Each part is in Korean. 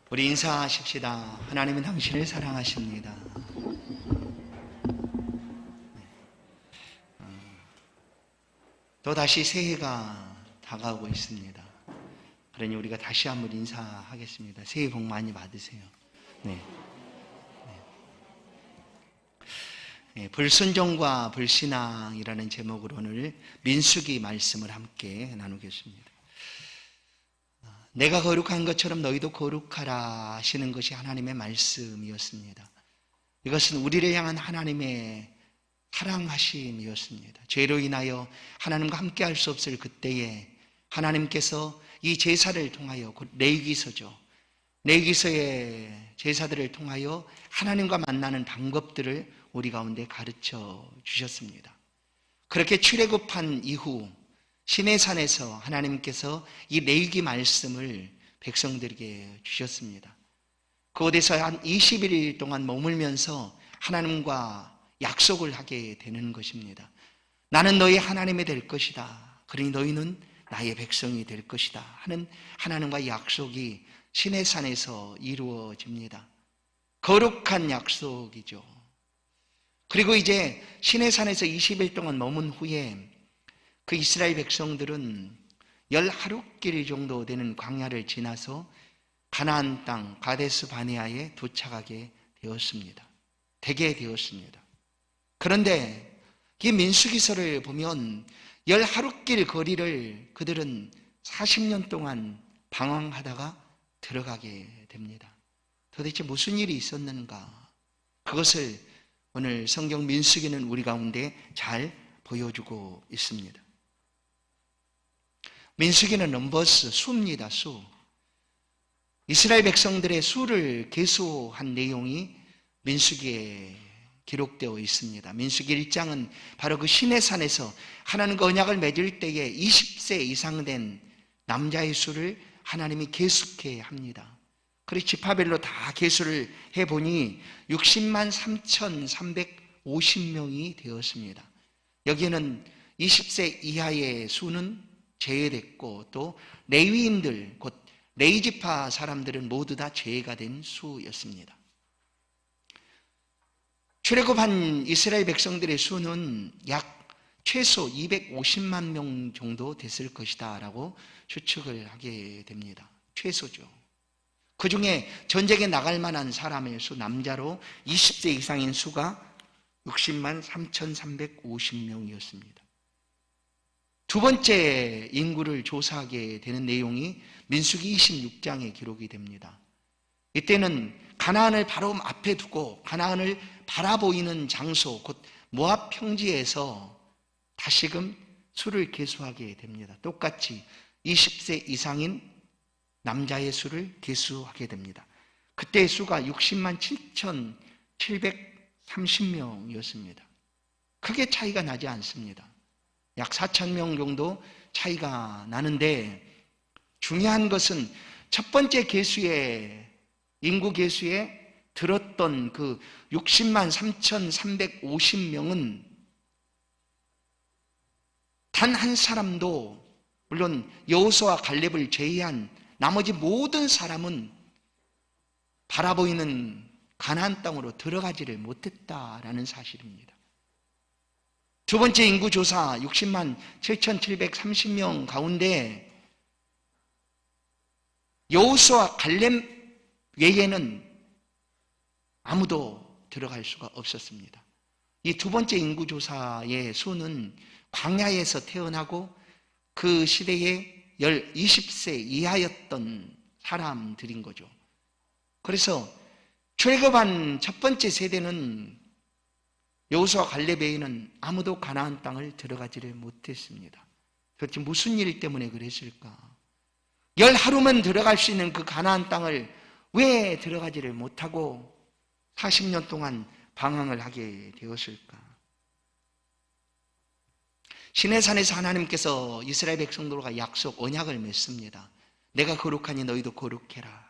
우리 인사하십시다. 하나님은 당신을 사랑하십니다. 또다시 새해가 다가오고 있습니다. 그러니 우리가 다시 한번 인사하겠습니다. 새해 복 많이 받으세요. 불순종과 불신앙이라는 제목으로 오늘 민수기 말씀을 함께 나누겠습니다. 내가 거룩한 것처럼 너희도 거룩하라 하시는 것이 하나님의 말씀이었습니다. 이것은 우리를 향한 하나님의 사랑하심이었습니다. 죄로 인하여 하나님과 함께 할 수 없을 그때에 하나님께서 이 제사를 통하여, 곧 레위기서죠, 레위기서의 제사들을 통하여 하나님과 만나는 방법들을 우리 가운데 가르쳐 주셨습니다. 그렇게 출애굽한 이후 시내산에서 하나님께서 이 레위기 말씀을 백성들에게 주셨습니다. 그곳에서 한 21일 동안 머물면서 하나님과 약속을 하게 되는 것입니다. 나는 너희 하나님이 될 것이다. 그러니 너희는 나의 백성이 될 것이다 하는 하나님과의 약속이 시내산에서 이루어집니다. 거룩한 약속이죠. 그리고 이제 시내산에서 20일 동안 머문 후에 그 이스라엘 백성들은 10하루길 정도 되는 광야를 지나서 가나안 땅 가데스 바네아에 도착하게 되었습니다. 되게 되었습니다. 그런데 이 민수기서를 보면 10하루길 거리를 그들은 40년 동안 방황하다가 들어가게 됩니다. 도대체 무슨 일이 있었는가? 그것을 오늘 성경 민수기는 우리 가운데 잘 보여주고 있습니다. 민수기는 넘버스, 수입니다. 수. 이스라엘 백성들의 수를 계수한 내용이 민수기에 기록되어 있습니다. 민수기 1장은 바로 그 시내산에서 하나님과 언약을 맺을 때에 20세 이상 된 남자의 수를 하나님이 계수케 합니다. 그리고 지파별로 다 계수를 해보니 60만 3,350명이 되었습니다. 여기에는 20세 이하의 수는 제외됐고 또 레위인들, 곧 레위지파 사람들은 모두 다 제외가 된 수였습니다. 출애굽한 이스라엘 백성들의 수는 약 최소 250만 명 정도 됐을 것이다 라고 추측을 하게 됩니다. 최소죠. 그 중에 전쟁에 나갈 만한 사람의 수, 남자로 20세 이상인 수가 60만 3,350명이었습니다. 두 번째 인구를 조사하게 되는 내용이 민수기 26장에 기록이 됩니다. 이때는 가나안을 바로 앞에 두고 가나안을 바라보이는 장소, 곧 모압 평지에서 다시금 수를 계수하게 됩니다. 똑같이 20세 이상인 남자의 수를 계수하게 됩니다. 그때의 수가 60만 7,730명이었습니다. 크게 차이가 나지 않습니다. 약 4,000명 정도 차이가 나는데 중요한 것은 첫 번째 계수에, 인구 계수에 들었던 그 60만 3,350명은 단 한 사람도, 물론 여호수아와 갈렙을 제외한 나머지 모든 사람은 바라보이는 가나안 땅으로 들어가지를 못했다라는 사실입니다. 두 번째 인구조사 60만 7,730명 가운데 여호수아와 갈렙 외에는 아무도 들어갈 수가 없었습니다. 이 두 번째 인구조사의 수는 광야에서 태어나고 그 시대에 20세 이하였던 사람들인 거죠. 그래서 출애굽한 첫 번째 세대는 여호수아와 갈렙 외에는 아무도 가나안 땅을 들어가지를 못했습니다. 도대체 무슨 일 때문에 그랬을까? 10하루만 들어갈 수 있는 그 가나안 땅을 왜 들어가지를 못하고 40년 동안 방황을 하게 되었을까? 시내산에서 하나님께서 이스라엘 백성들과 약속, 언약을 맺습니다. 내가 거룩하니 너희도 거룩해라.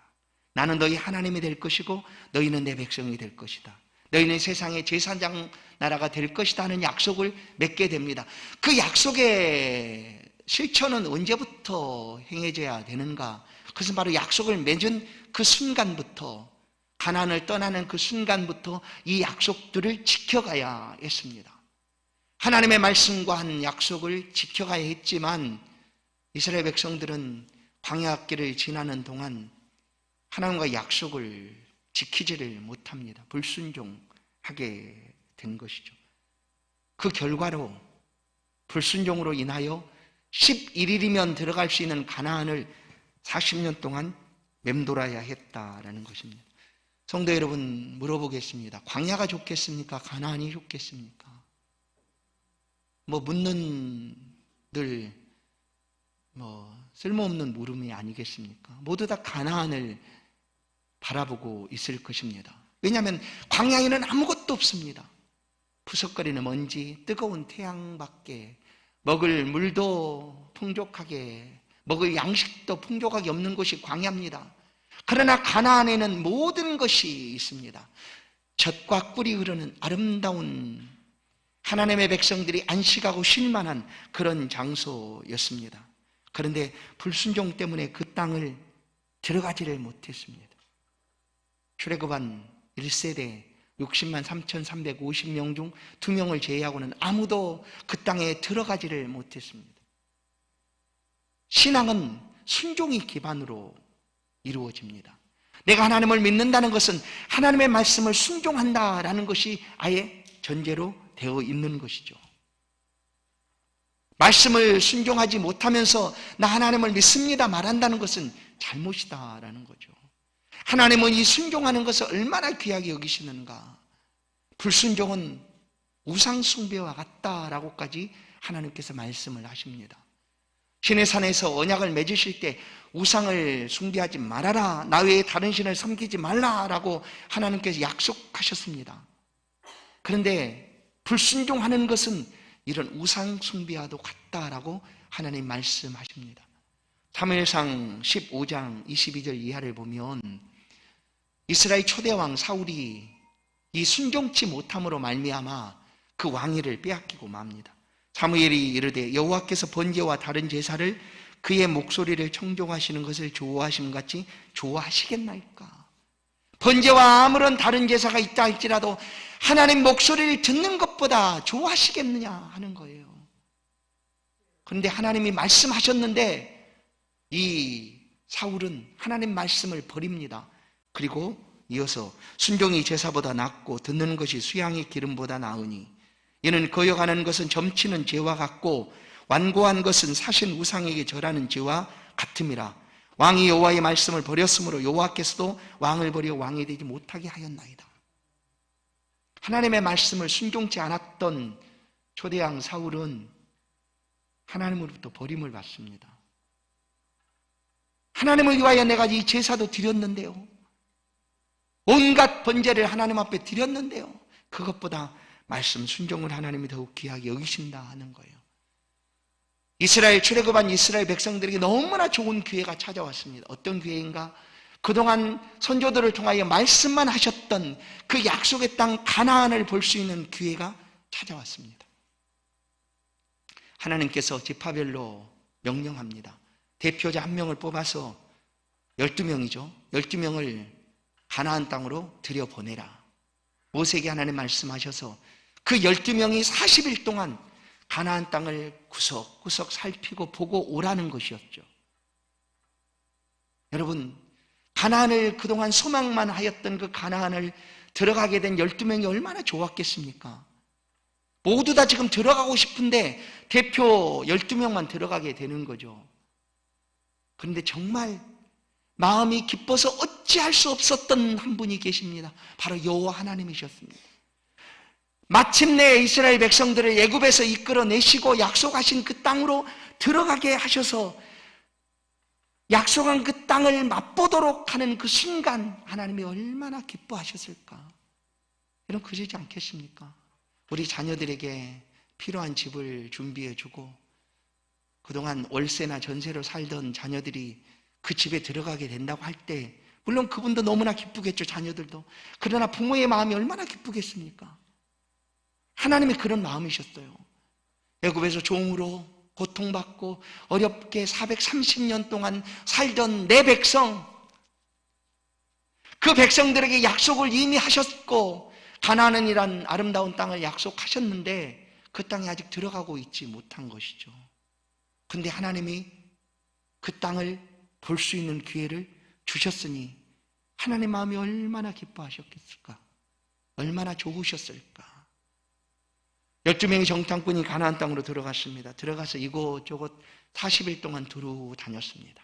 나는 너희 하나님이 될 것이고 너희는 내 백성이 될 것이다. 너희는 세상의 제사장 나라가 될 것이다 하는 약속을 맺게 됩니다. 그 약속의 실천은 언제부터 행해져야 되는가? 그것은 바로 약속을 맺은 그 순간부터, 가나안을 떠나는 그 순간부터 이 약속들을 지켜가야 했습니다. 하나님의 말씀과 한 약속을 지켜가야 했지만 이스라엘 백성들은 광야길을 지나는 동안 하나님과 약속을 지키지를 못합니다. 불순종하게 된 것이죠. 그 결과로 불순종으로 인하여 11일이면 들어갈 수 있는 가나안을 40년 동안 맴돌아야 했다라는 것입니다. 성도 여러분, 물어보겠습니다. 광야가 좋겠습니까? 가나안이 좋겠습니까? 묻는 늘 쓸모없는 물음이 아니겠습니까? 모두 다 가나안을 바라보고 있을 것입니다. 왜냐하면 광야에는 아무것도 없습니다. 푸석거리는 먼지, 뜨거운 태양밖에 먹을 물도 풍족하게, 먹을 양식도 풍족하게 없는 곳이 광야입니다. 그러나 가나안에는 모든 것이 있습니다. 젖과 꿀이 흐르는 아름다운 하나님의 백성들이 안식하고 쉴 만한 그런 장소였습니다. 그런데 불순종 때문에 그 땅을 들어가지를 못했습니다. 출애굽한 1세대 60만 3,350명 중 2명을 제외하고는 아무도 그 땅에 들어가지를 못했습니다. 신앙은 순종이 기반으로 이루어집니다. 내가 하나님을 믿는다는 것은 하나님의 말씀을 순종한다라는 것이 아예 전제로 되어 있는 것이죠. 말씀을 순종하지 못하면서 나 하나님을 믿습니다 말한다는 것은 잘못이다라는 거죠. 하나님은 이 순종하는 것을 얼마나 귀하게 여기시는가. 불순종은 우상 숭배와 같다라고까지 하나님께서 말씀을 하십니다. 시내산에서 언약을 맺으실 때 우상을 숭배하지 말아라, 나 외에 다른 신을 섬기지 말라라고 하나님께서 약속하셨습니다. 그런데 불순종하는 것은 이런 우상 숭배와도 같다라고 하나님 말씀하십니다. 사무엘상 15장 22절 이하를 보면 이스라엘 초대왕 사울이 이 순종치 못함으로 말미암아 그 왕위를 빼앗기고 맙니다. 사무엘이 이르되 여호와께서 번제와 다른 제사를 그의 목소리를 청종하시는 것을 좋아하심 같이 좋아하시겠나이까? 번제와 아무런 다른 제사가 있다 할지라도 하나님 목소리를 듣는 것보다 좋아하시겠느냐 하는 거예요. 그런데 하나님이 말씀하셨는데 이 사울은 하나님 말씀을 버립니다. 그리고 이어서 순종이 제사보다 낫고 듣는 것이 수양의 기름보다 나으니 이는 거역하는 것은 점치는 죄와 같고 완고한 것은 사신 우상에게 절하는 죄와 같음이라. 왕이 여호와의 말씀을 버렸으므로 여호와께서도 왕을 버려 왕이 되지 못하게 하였나이다. 하나님의 말씀을 순종치 않았던 초대왕 사울은 하나님으로부터 버림을 받습니다. 하나님을 위하여 내가 이 제사도 드렸는데요, 온갖 번제를 하나님 앞에 드렸는데요, 그것보다 말씀 순종을 하나님이 더욱 귀하게 여기신다 하는 거예요. 이스라엘 출애굽한 이스라엘 백성들에게 너무나 좋은 기회가 찾아왔습니다. 어떤 기회인가? 그동안 선조들을 통하여 말씀만 하셨던 그 약속의 땅 가나안을 볼 수 있는 기회가 찾아왔습니다. 하나님께서 지파별로 명령합니다. 대표자 한 명을 뽑아서 12명이죠. 12명을 가나안 땅으로 들여보내라. 모세에게 하나님 말씀하셔서 그 12명이 40일 동안 가나안 땅을 구석구석 살피고 보고 오라는 것이었죠. 여러분, 가나안을 그동안 소망만 하였던 그 가나안을 들어가게 된 12명이 얼마나 좋았겠습니까? 모두 다 지금 들어가고 싶은데 대표 12명만 들어가게 되는 거죠. 그런데 정말 마음이 기뻐서 어찌할 수 없었던 한 분이 계십니다. 바로 여호와 하나님이셨습니다. 마침내 이스라엘 백성들을 애굽에서 이끌어내시고 약속하신 그 땅으로 들어가게 하셔서 약속한 그 땅을 맛보도록 하는 그 순간 하나님이 얼마나 기뻐하셨을까? 여러분, 그러지 않겠습니까? 우리 자녀들에게 필요한 집을 준비해주고 그동안 월세나 전세로 살던 자녀들이 그 집에 들어가게 된다고 할 때 물론 그분도 너무나 기쁘겠죠, 자녀들도. 그러나 부모의 마음이 얼마나 기쁘겠습니까? 하나님이 그런 마음이셨어요. 애굽에서 종으로 고통받고 어렵게 430년 동안 살던 내 백성, 그 백성들에게 약속을 이미 하셨고 가나안이란 아름다운 땅을 약속하셨는데 그 땅에 아직 들어가고 있지 못한 것이죠. 근데 하나님이 그 땅을 볼 수 있는 기회를 주셨으니 하나님 마음이 얼마나 기뻐하셨겠을까? 얼마나 좋으셨을까? 12명의 정탐꾼이 가나안 땅으로 들어갔습니다. 들어가서 이곳저곳 40일 동안 두루 다녔습니다.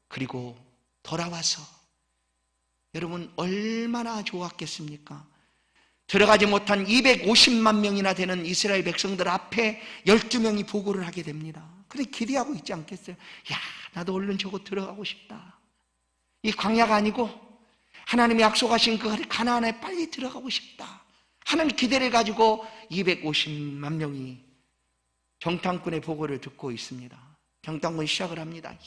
그리고 돌아와서 여러분 얼마나 좋았겠습니까? 들어가지 못한 250만 명이나 되는 이스라엘 백성들 앞에 12명이 보고를 하게 됩니다. 그래 기대하고 있지 않겠어요? 야, 나도 얼른 저곳 들어가고 싶다. 이 광야가 아니고 하나님이 약속하신 그 가나안에 빨리 들어가고 싶다 하는 기대를 가지고 250만 명이 정탐꾼의 보고를 듣고 있습니다. 정탐꾼이 시작을 합니다. 야,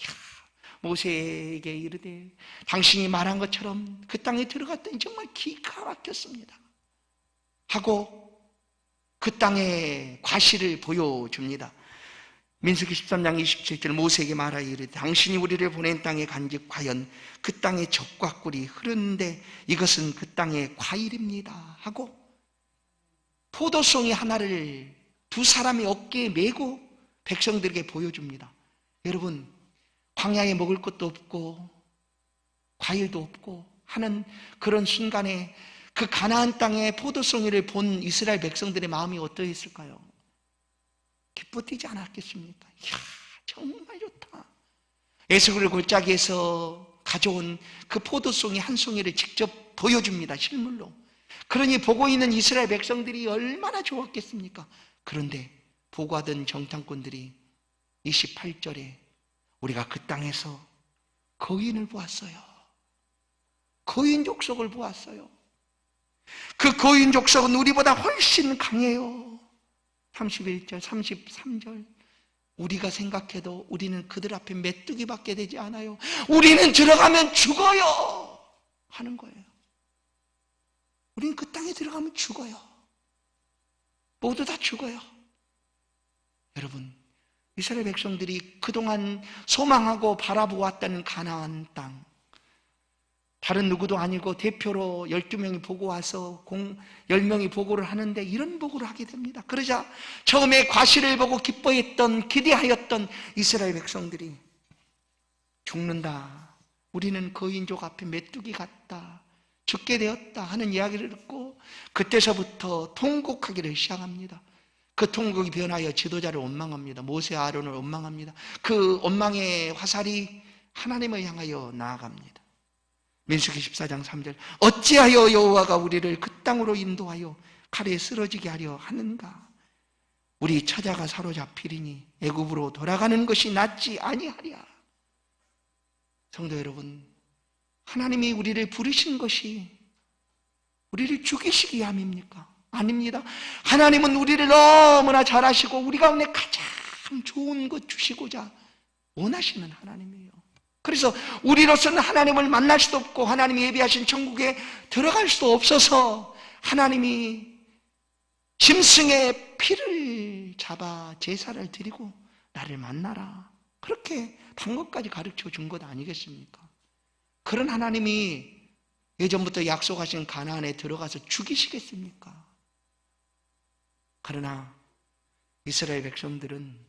모세에게 이르되 당신이 말한 것처럼 그 땅에 들어갔더니 정말 기가 막혔습니다 하고 그 땅의 과실을 보여줍니다. 민수기 13장 27절 모세에게 말하여 이르되 당신이 우리를 보낸 땅에 간즉 과연 그 땅에 젖과 꿀이 흐르는데 이것은 그 땅의 과일입니다 하고 포도송이 하나를 두 사람이 어깨에 메고 백성들에게 보여줍니다. 여러분 광야에 먹을 것도 없고 과일도 없고 하는 그런 순간에 그 가나안 땅의 포도송이를 본 이스라엘 백성들의 마음이 어떠했을까요? 기쁘지 않았겠습니까? 이야, 정말 좋다. 에스겔 골짜기에서 가져온 그 포도송이 한 송이를 직접 보여줍니다. 실물로. 그러니 보고 있는 이스라엘 백성들이 얼마나 좋았겠습니까? 그런데 보고하던 정탐꾼들이 28절에 우리가 그 땅에서 거인을 보았어요. 거인 족속을 보았어요. 그 거인 족속은 우리보다 훨씬 강해요. 31절, 33절 우리가 생각해도 우리는 그들 앞에 메뚜기밖에 되지 않아요. 우리는 들어가면 죽어요 하는 거예요. 우리는 그 땅에 들어가면 죽어요. 모두 다 죽어요. 여러분 이스라엘 백성들이 그동안 소망하고 바라보았다는 가나안 땅, 다른 누구도 아니고 대표로 12명이 보고 와서 10명이 보고를 하는데 이런 보고를 하게 됩니다. 그러자 처음에 과실을 보고 기뻐했던, 기대하였던 이스라엘 백성들이 죽는다, 우리는 거인족 앞에 메뚜기 같다, 죽게 되었다 하는 이야기를 듣고 그때서부터 통곡하기를 시작합니다. 그 통곡이 변하여 지도자를 원망합니다. 모세 아론을 원망합니다. 그 원망의 화살이 하나님을 향하여 나아갑니다. 민수기 14장 3절 어찌하여 여호와가 우리를 그 땅으로 인도하여 칼에 쓰러지게 하려 하는가? 우리 처자가 사로잡히리니 애굽으로 돌아가는 것이 낫지 아니하랴. 성도 여러분, 하나님이 우리를 부르신 것이 우리를 죽이시기 위함입니까? 아닙니다. 하나님은 우리를 너무나 잘 아시고 우리 가운데 가장 좋은 것 주시고자 원하시는 하나님이에요. 그래서 우리로서는 하나님을 만날 수도 없고 하나님이 예비하신 천국에 들어갈 수도 없어서 하나님이 짐승의 피를 잡아 제사를 드리고 나를 만나라 그렇게 방법까지 가르쳐 준 것 아니겠습니까? 그런 하나님이 예전부터 약속하신 가나안에 들어가서 죽이시겠습니까? 그러나 이스라엘 백성들은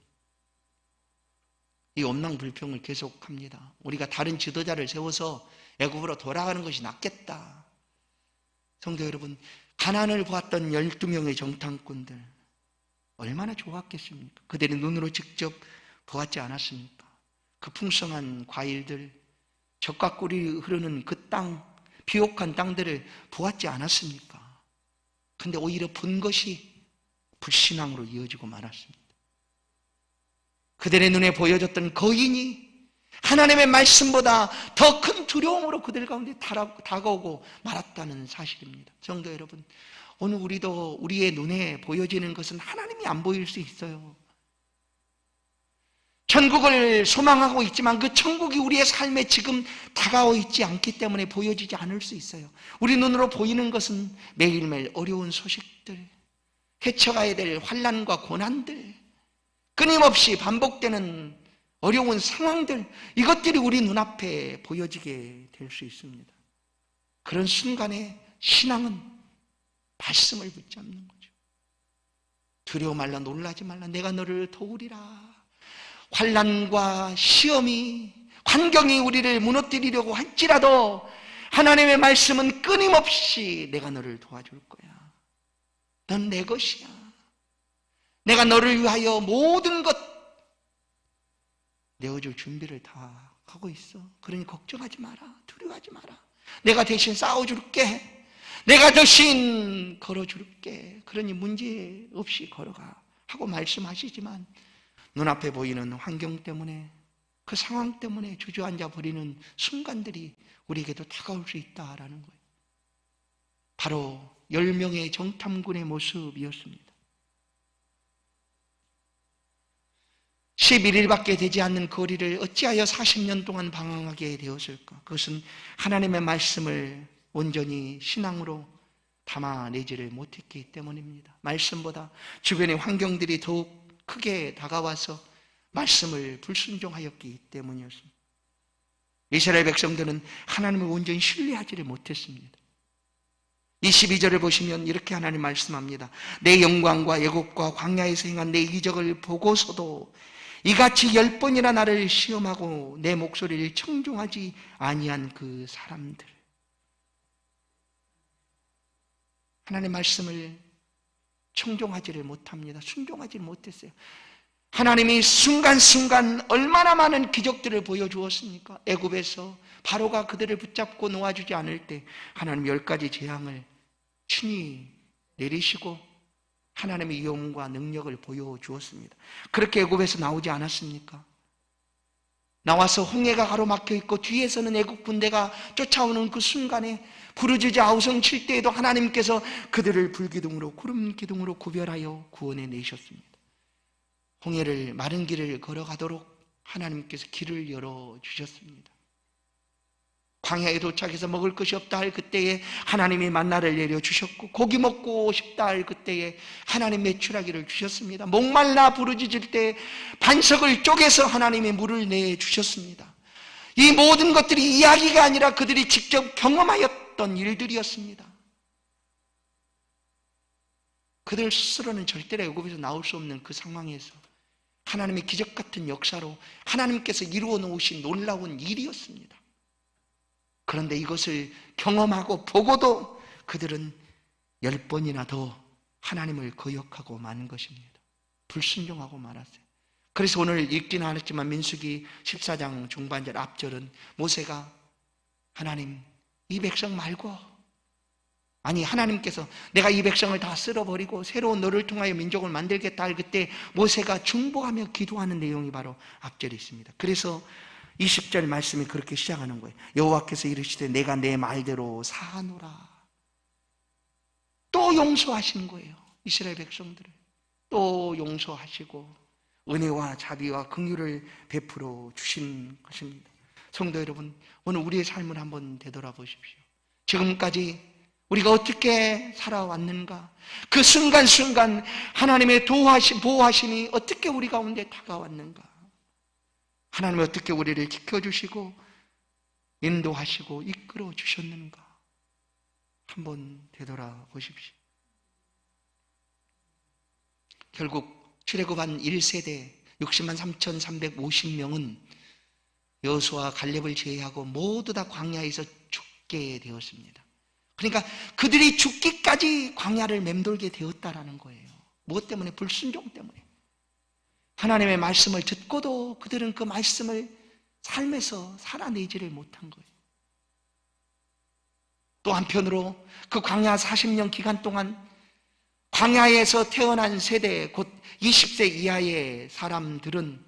이 엄망불평을 계속합니다. 우리가 다른 지도자를 세워서 애굽으로 돌아가는 것이 낫겠다. 성도 여러분, 가나안을 보았던 12명의 정탐꾼들 얼마나 좋았겠습니까? 그들의 눈으로 직접 보았지 않았습니까? 그 풍성한 과일들, 젖과 꿀이 흐르는 그 땅, 비옥한 땅들을 보았지 않았습니까? 근데 오히려 본 것이 불신앙으로 이어지고 말았습니다. 그들의 눈에 보여졌던 거인이 하나님의 말씀보다 더 큰 두려움으로 그들 가운데 다가오고 말았다는 사실입니다. 성도 여러분, 오늘 우리도 우리의 눈에 보여지는 것은 하나님이 안 보일 수 있어요. 천국을 소망하고 있지만 그 천국이 우리의 삶에 지금 다가오 있지 않기 때문에 보여지지 않을 수 있어요. 우리 눈으로 보이는 것은 매일매일 어려운 소식들, 헤쳐가야 될 환난과 고난들, 끊임없이 반복되는 어려운 상황들, 이것들이 우리 눈앞에 보여지게 될 수 있습니다. 그런 순간에 신앙은 말씀을 붙잡는 거죠. 두려워 말라, 놀라지 말라, 내가 너를 도우리라. 환난과 시험이, 환경이 우리를 무너뜨리려고 할지라도 하나님의 말씀은 끊임없이 내가 너를 도와줄 거야. 넌 내 것이야. 내가 너를 위하여 모든 것 내어줄 준비를 다 하고 있어. 그러니 걱정하지 마라. 두려워하지 마라. 내가 대신 싸워줄게. 내가 대신 걸어줄게. 그러니 문제 없이 걸어가 하고 말씀하시지만 눈앞에 보이는 환경 때문에, 그 상황 때문에 주저앉아 버리는 순간들이 우리에게도 다가올 수 있다라는 거예요. 바로 10명의 정탐군의 모습이었습니다. 11일밖에 되지 않는 거리를 어찌하여 40년 동안 방황하게 되었을까? 그것은 하나님의 말씀을 온전히 신앙으로 담아내지를 못했기 때문입니다. 말씀보다 주변의 환경들이 더욱 크게 다가와서 말씀을 불순종하였기 때문이었습니다. 이스라엘 백성들은 하나님을 온전히 신뢰하지를 못했습니다. 22절을 보시면 이렇게 하나님 말씀합니다. 내 영광과 애곡과 광야에서 행한 내 이적을 보고서도 이같이 10번이나 나를 시험하고 내 목소리를 청종하지 아니한 그 사람들, 하나님의 말씀을 청종하지를 못합니다. 순종하지를 못했어요. 하나님이 순간순간 얼마나 많은 기적들을 보여주었습니까? 애굽에서 바로가 그들을 붙잡고 놓아주지 않을 때 하나님 10가지 재앙을 친히 내리시고 하나님의 위엄과 능력을 보여주었습니다. 그렇게 애굽에서 나오지 않았습니까? 나와서 홍해가 가로막혀 있고 뒤에서는 애국 군대가 쫓아오는 그 순간에 부르짖어 아우성 칠 때에도 하나님께서 그들을 불기둥으로 구름 기둥으로 구별하여 구원해 내셨습니다. 홍해를, 마른 길을 걸어가도록 하나님께서 길을 열어주셨습니다. 광야에 도착해서 먹을 것이 없다 할 그때에 하나님이 만나를 내려주셨고, 고기 먹고 싶다 할 그때에 하나님 메추라기를 주셨습니다. 목말라 부르짖을 때 반석을 쪼개서 하나님이 물을 내주셨습니다. 이 모든 것들이 이야기가 아니라 그들이 직접 경험하였던 일들이었습니다. 그들 스스로는 절대로 애굽에서 나올 수 없는 그 상황에서 하나님의 기적 같은 역사로 하나님께서 이루어 놓으신 놀라운 일이었습니다. 그런데 이것을 경험하고 보고도 그들은 10번이나 더 하나님을 거역하고 마는 것입니다. 불순종하고 말았어요. 그래서 오늘 읽지는 않았지만 민수기 14장 중반절 앞절은 모세가 하나님, 이 백성 말고, 아니 하나님께서 내가 이 백성을 다 쓸어버리고 새로운 너를 통하여 민족을 만들겠다 할 그때 모세가 중보하며 기도하는 내용이 바로 앞절에 있습니다. 그래서 20절 말씀이 그렇게 시작하는 거예요. 여호와께서 이르시되 내가 내 말대로 사하노라. 또 용서하신 거예요. 이스라엘 백성들을 또 용서하시고 은혜와 자비와 긍휼을 베풀어 주신 것입니다. 성도 여러분, 오늘 우리의 삶을 한번 되돌아보십시오. 지금까지 우리가 어떻게 살아왔는가? 그 순간순간 하나님의 보호하심이 어떻게 우리 가운데 다가왔는가? 하나님은 어떻게 우리를 지켜주시고 인도하시고 이끌어 주셨는가? 한번 되돌아보십시오. 결국 출애굽한 1세대 60만 3,350명은 여호수아 갈렙을 제외하고 모두 다 광야에서 죽게 되었습니다. 그러니까 그들이 죽기까지 광야를 맴돌게 되었다라는 거예요. 무엇 때문에? 불순종 때문에. 하나님의 말씀을 듣고도 그들은 그 말씀을 삶에서 살아내지를 못한 거예요. 또 한편으로 그 광야 40년 기간 동안 광야에서 태어난 세대, 곧 20세 이하의 사람들은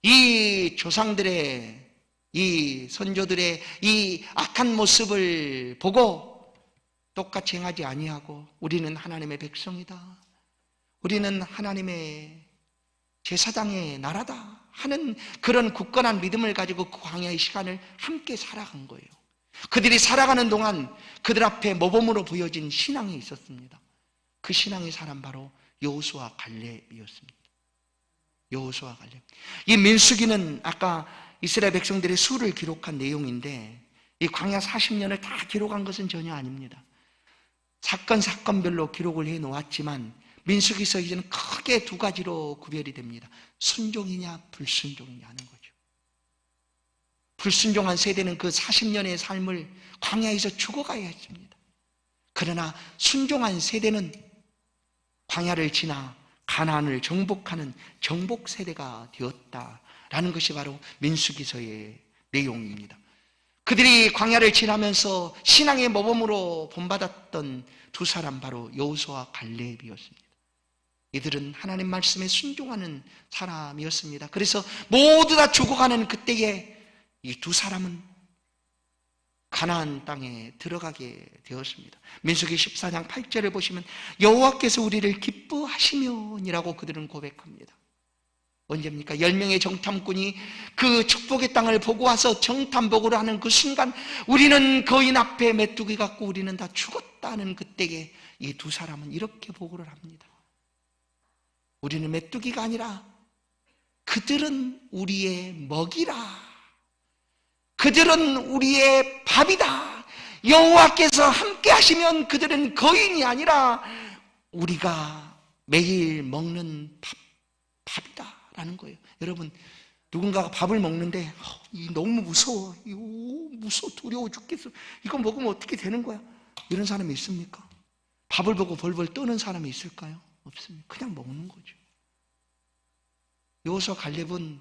이 조상들의, 이 선조들의 이 악한 모습을 보고 똑같이 행하지 아니하고 우리는 하나님의 백성이다, 우리는 하나님의 제사장의 나라다 하는 그런 굳건한 믿음을 가지고 그 광야의 시간을 함께 살아간 거예요. 그들이 살아가는 동안 그들 앞에 모범으로 보여진 신앙이 있었습니다. 그 신앙의 사람 바로 여호수아 갈렙이었습니다. 여호수아 갈렙. 이 민수기는 아까 이스라엘 백성들의 수를 기록한 내용인데 이 광야 40년을 다 기록한 것은 전혀 아닙니다. 사건별로 기록을 해 놓았지만 민수기서 이제는 크게 두 가지로 구별이 됩니다. 순종이냐 불순종이냐 하는 거죠. 불순종한 세대는 그 40년의 삶을 광야에서 죽어가야 했습니다. 그러나 순종한 세대는 광야를 지나 가나안을 정복하는 정복 세대가 되었다라는 것이 바로 민수기서의 내용입니다. 그들이 광야를 지나면서 신앙의 모범으로 본받았던 두 사람 바로 여호수아와 갈렙이었습니다. 이들은 하나님 말씀에 순종하는 사람이었습니다. 그래서 모두 다 죽어가는 그때에 이 두 사람은 가나안 땅에 들어가게 되었습니다. 민수기 14장 8절을 보시면 여호와께서 우리를 기뻐하시면이라고 그들은 고백합니다. 언제입니까? 10명의 정탐꾼이 그 축복의 땅을 보고 와서 정탐복으로 하는 그 순간 우리는 거인 앞에 메뚜기 같고 우리는 다 죽었다는 그때에 이 두 사람은 이렇게 보고를 합니다. 우리는 메뚜기가 아니라 그들은 우리의 먹이라. 그들은 우리의 밥이다. 여호와께서 함께 하시면 그들은 거인이 아니라 우리가 매일 먹는 밥이다 라는 거예요. 여러분, 누군가가 밥을 먹는데 너무 무서워, 두려워 죽겠어, 이거 먹으면 어떻게 되는 거야, 이런 사람이 있습니까? 밥을 보고 벌벌 떠는 사람이 있을까요? 없습니다. 그냥 먹는 거죠. 여호수아 갈렙은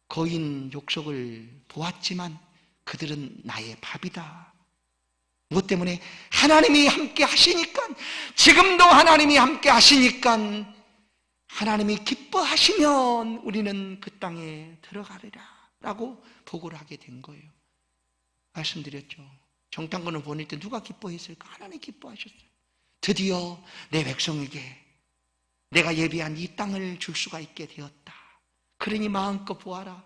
거인 족속을 보았지만 그들은 나의 밥이다. 무엇 때문에? 하나님이 함께 하시니까, 지금도 하나님이 함께 하시니까 하나님이 기뻐하시면 우리는 그 땅에 들어가리라 라고 보고를 하게 된 거예요. 말씀드렸죠. 정탐꾼을 보낼 때 누가 기뻐했을까? 하나님 기뻐하셨어요. 드디어 내 백성에게 내가 예비한 이 땅을 줄 수가 있게 되었다. 그러니 마음껏 보아라.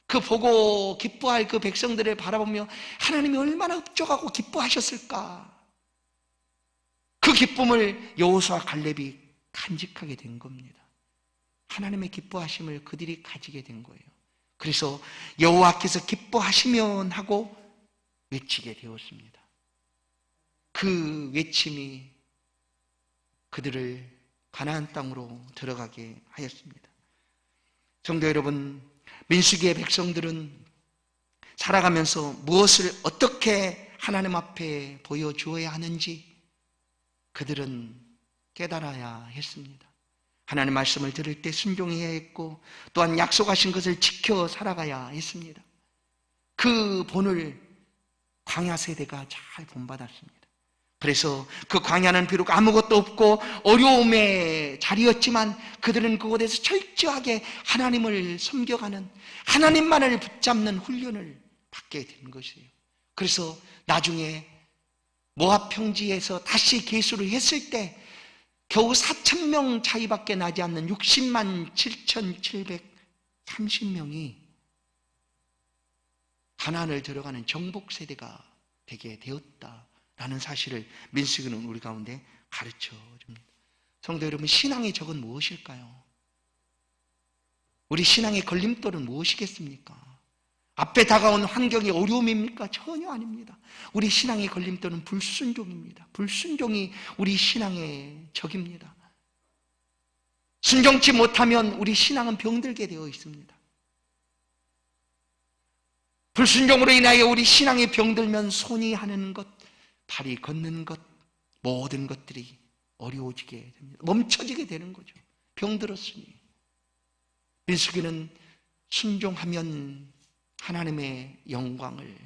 그 보고 기뻐할 그 백성들을 바라보며 하나님이 얼마나 흡족하고 기뻐하셨을까. 그 기쁨을 여호수아 갈렙이 간직하게 된 겁니다. 하나님의 기뻐하심을 그들이 가지게 된 거예요. 그래서 여호와께서 기뻐하시면 하고 외치게 되었습니다. 그 외침이 그들을 가나안 땅으로 들어가게 하였습니다. 성도 여러분, 민수기의 백성들은 살아가면서 무엇을 어떻게 하나님 앞에 보여주어야 하는지 그들은 깨달아야 했습니다. 하나님 말씀을 들을 때 순종해야 했고 또한 약속하신 것을 지켜 살아가야 했습니다. 그 본을 광야 세대가 잘 본받았습니다. 그래서 그 광야는 비록 아무것도 없고 어려움의 자리였지만 그들은 그곳에서 철저하게 하나님을 섬겨가는, 하나님만을 붙잡는 훈련을 받게 된 것이에요. 그래서 나중에 모압 평지에서 다시 계수를 했을 때 겨우 4,000명 차이밖에 나지 않는 60만 7,730명이 가나안을 들어가는 정복 세대가 되게 되었다라는 사실을 민수기는 우리 가운데 가르쳐 줍니다. 성도 여러분, 신앙의 적은 무엇일까요? 우리 신앙의 걸림돌은 무엇이겠습니까? 앞에 다가온 환경이 어려움입니까? 전혀 아닙니다. 우리 신앙의 걸림돌은 불순종입니다. 불순종이 우리 신앙의 적입니다. 순종치 못하면 우리 신앙은 병들게 되어 있습니다. 불순종으로 인하여 우리 신앙이 병들면 손이 하는 것, 발이 걷는 것, 모든 것들이 어려워지게 됩니다. 멈춰지게 되는 거죠. 병들었으니. 민수기는 순종하면 하나님의 영광을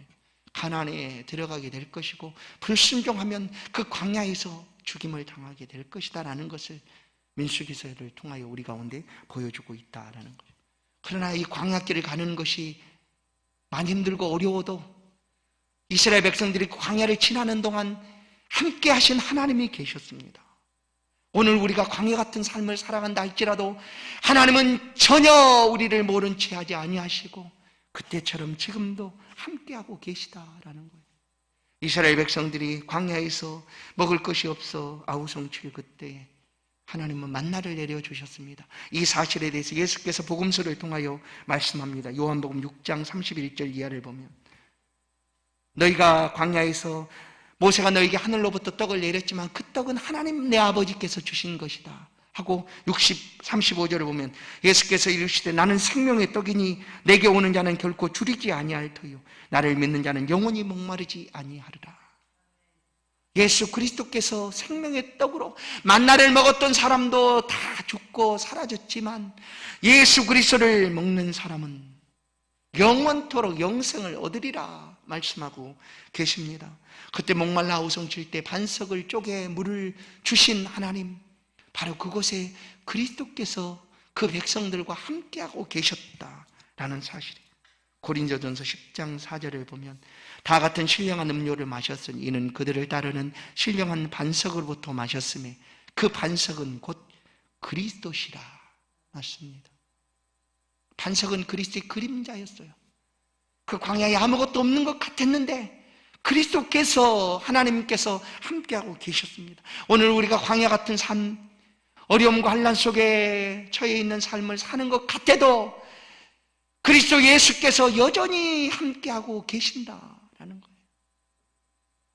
가나안에 들어가게 될 것이고 불순종하면 그 광야에서 죽임을 당하게 될 것이다라는 것을 민수기서를 통하여 우리 가운데 보여주고 있다라는 거죠. 그러나 이 광야길을 가는 것이 많이 힘들고 어려워도 이스라엘 백성들이 광야를 지나는 동안 함께 하신 하나님이 계셨습니다. 오늘 우리가 광야 같은 삶을 살아간다 할지라도 하나님은 전혀 우리를 모른 채 하지 아니하시고 그때처럼 지금도 함께하고 계시다라는 거예요. 이스라엘 백성들이 광야에서 먹을 것이 없어 아우성칠 그때에 하나님은 만나를 내려주셨습니다. 이 사실에 대해서 예수께서 복음서를 통하여 말씀합니다. 요한복음 6장 31절 이하를 보면 너희가 광야에서 모세가 너희에게 하늘로부터 떡을 내렸지만 그 떡은 하나님 내 아버지께서 주신 것이다 하고 35절을 보면 예수께서 이르시되 나는 생명의 떡이니 내게 오는 자는 결코 줄이지 아니할 터요 나를 믿는 자는 영원히 목마르지 아니하리라. 예수 그리스도께서 생명의 떡으로 만나를 먹었던 사람도 다 죽고 사라졌지만 예수 그리스도를 먹는 사람은 영원토록 영생을 얻으리라 말씀하고 계십니다. 그때 목말라 아우성칠 때 반석을 쪼개 물을 주신 하나님, 바로 그곳에 그리스도께서 그 백성들과 함께하고 계셨다라는 사실이에요. 고린도전서 10장 4절을 보면 다 같은 신령한 음료를 마셨으니 이는 그들을 따르는 신령한 반석으로부터 마셨음에 그 반석은 곧 그리스도시라 맞습니다. 반석은 그리스도의 그림자였어요. 그 광야에 아무것도 없는 것 같았는데 그리스도께서 하나님께서 함께하고 계셨습니다. 오늘 우리가 광야 같은 삶, 어려움과 환난 속에 처해 있는 삶을 사는 것 같아도 그리스도 예수께서 여전히 함께하고 계신다라는 거예요.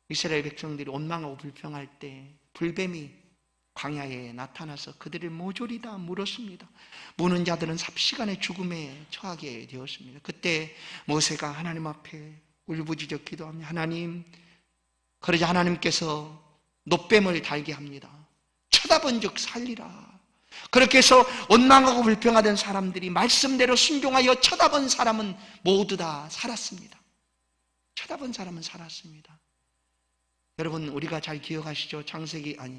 이스라엘 백성들이 원망하고 불평할 때 불뱀이 광야에 나타나서 그들을 모조리 다 물었습니다. 무는 자들은 삽시간의 죽음에 처하게 되었습니다. 그때 모세가 하나님 앞에 울부짖어 기도하며 하나님, 그러자 하나님께서 놋뱀을 달게 합니다. 쳐다본 즉 살리라. 그렇게 해서 원망하고 불평하던 사람들이 말씀대로 순종하여 쳐다본 사람은 모두 다 살았습니다. 쳐다본 사람은 살았습니다. 여러분, 우리가 잘 기억하시죠?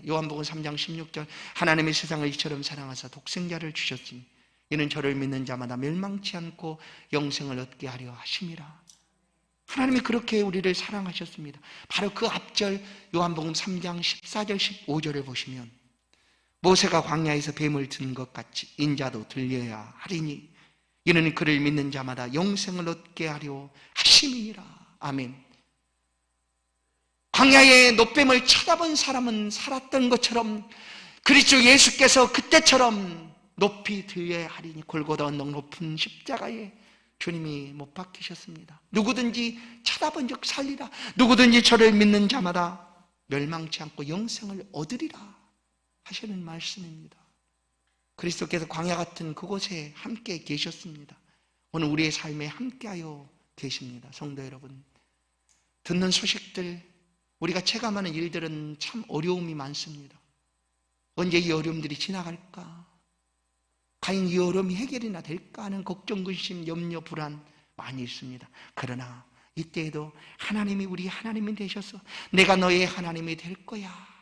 요한복음 3장 16절 하나님의 세상을 이처럼 사랑하사 독생자를 주셨으니 이는 저를 믿는 자마다 멸망치 않고 영생을 얻게 하려 하심이라. 하나님이 그렇게 우리를 사랑하셨습니다. 바로 그 앞절 요한복음 3장 14절 15절을 보시면 모세가 광야에서 뱀을 든 것 같이 인자도 들려야 하리니 이는 그를 믿는 자마다 영생을 얻게 하려 하심이니라. 아멘. 광야에 놋뱀을 쳐다본 사람은 살았던 것처럼 그리스도 예수께서 그때처럼 높이 들려야 하리니 골고다 언덕 높은 십자가에 주님이 못 박히셨습니다. 누구든지 쳐다본 적 살리라. 누구든지 저를 믿는 자마다 멸망치 않고 영생을 얻으리라 하시는 말씀입니다. 그리스도께서 광야 같은 그곳에 함께 계셨습니다. 오늘 우리의 삶에 함께하여 계십니다. 성도 여러분, 듣는 소식들, 우리가 체감하는 일들은 참 어려움이 많습니다. 언제 이 어려움들이 지나갈까? 과연 이 어려움이 해결이나 될까 하는 걱정, 근심, 염려, 불안 많이 있습니다. 그러나 이때에도 하나님이 우리 하나님이 되셔서 내가 너의 하나님이 될 거야.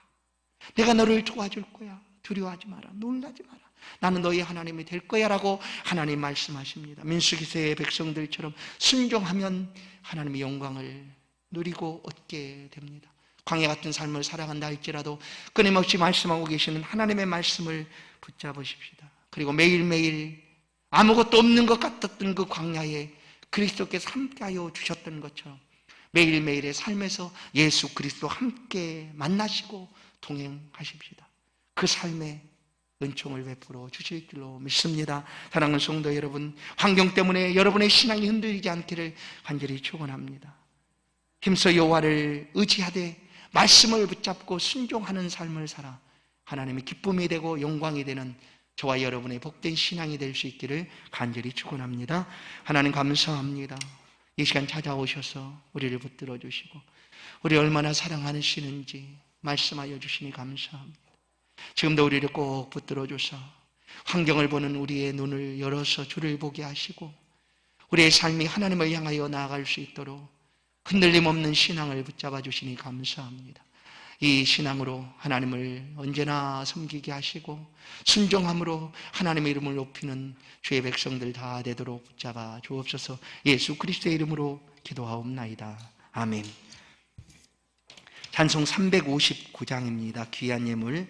내가 너를 도와줄 거야. 두려워하지 마라. 놀라지 마라. 나는 너의 하나님이 될 거야 라고 하나님 말씀하십니다. 민수기서의 백성들처럼 순종하면 하나님의 영광을 누리고 얻게 됩니다. 광야 같은 삶을 살아간다 할지라도 끊임없이 말씀하고 계시는 하나님의 말씀을 붙잡으십시다. 그리고 매일매일 아무것도 없는 것 같았던 그 광야에 그리스도께서 함께하여 주셨던 것처럼 매일매일의 삶에서 예수 그리스도 함께 만나시고 동행하십시다. 그 삶에 은총을 베풀어 주실 줄로 믿습니다. 사랑하는 성도 여러분, 환경 때문에 여러분의 신앙이 흔들리지 않기를 간절히 축원합니다. 힘써 여호와를 의지하되 말씀을 붙잡고 순종하는 삶을 살아 하나님의 기쁨이 되고 영광이 되는 저와 여러분의 복된 신앙이 될 수 있기를 간절히 축원합니다. 하나님 감사합니다. 이 시간 찾아오셔서 우리를 붙들어 주시고 우리 얼마나 사랑하시는지 말씀하여 주시니 감사합니다. 지금도 우리를 꼭 붙들어 주셔 환경을 보는 우리의 눈을 열어서 주를 보게 하시고 우리의 삶이 하나님을 향하여 나아갈 수 있도록 흔들림 없는 신앙을 붙잡아 주시니 감사합니다. 이 신앙으로 하나님을 언제나 섬기게 하시고 순종함으로 하나님의 이름을 높이는 주의 백성들 다 되도록 붙잡아 주옵소서. 예수 그리스도의 이름으로 기도하옵나이다. 아멘. 찬송 359장입니다. 귀한 예물